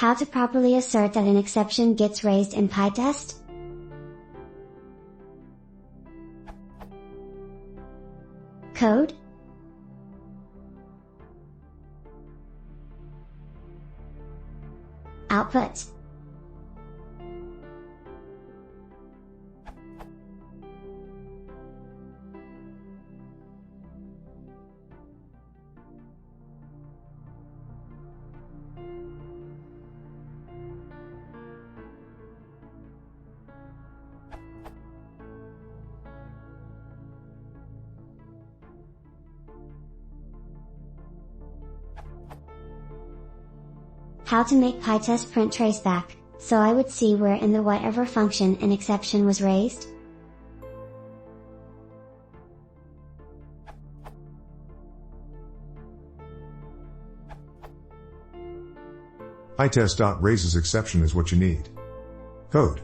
How to properly assert that an exception gets raised in pytest? Code. Output. How to make pytest print traceback, so I would see where in the whatever function an exception was raised. pytest.raises exception is what you need. Code.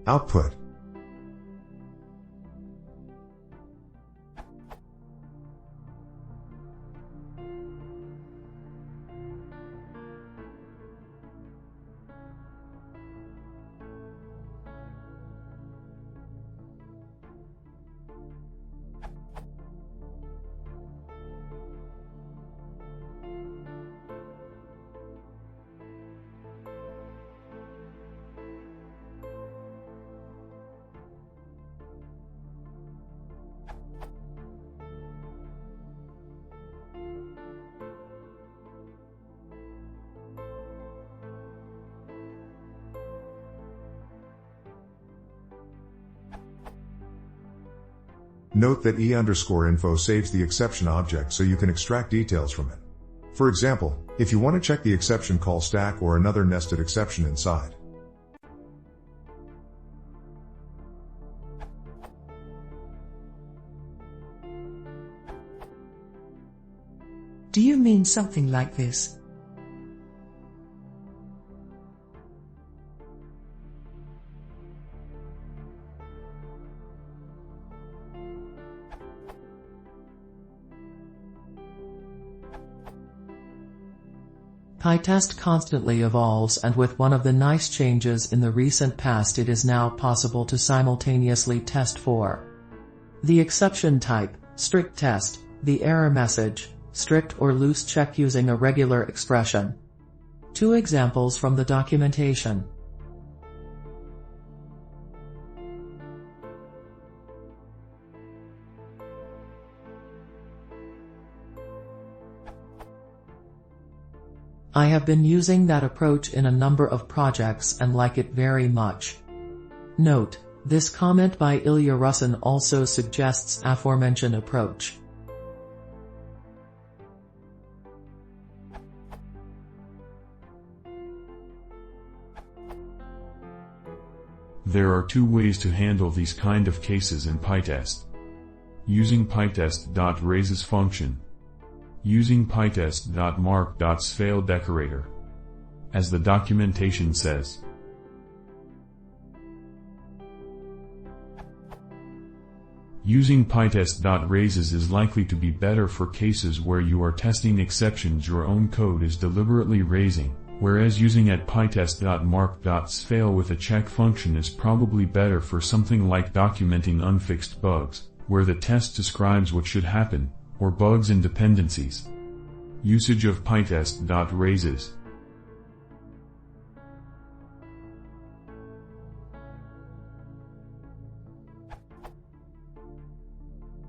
Output. Note that e_info saves the exception object so you can extract details from it. For example, if you want to check the exception call stack or another nested exception inside. Do you mean something like this? Pytest constantly evolves, and with one of the nice changes in the recent past, it is now possible to simultaneously test for the exception type, strict test, the error message, strict or loose check using a regular expression. 2 examples from the documentation. I have been using that approach in a number of projects and like it very much. Note, this comment by Ilya Rusin also suggests aforementioned approach. There are 2 ways to handle these kind of cases in pytest. Using pytest.raises function. Using pytest.mark.sfail decorator. As the documentation says. Using pytest.raises is likely to be better for cases where you are testing exceptions your own code is deliberately raising, whereas using at pytest.mark.sfail with a check function is probably better for something like documenting unfixed bugs, where the test describes what should happen, or bugs and dependencies. Usage of pytest.raises.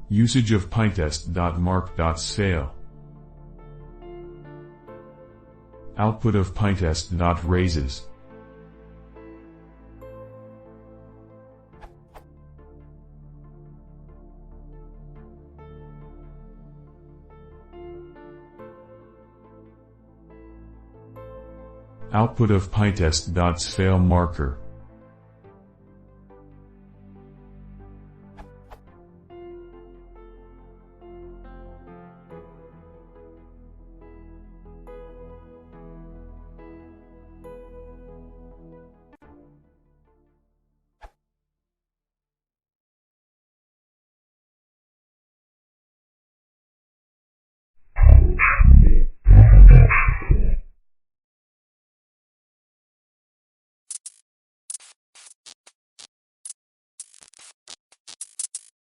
Usage of pytest.mark.sfail. Output of pytest.raises. Output of pytest.fail marker.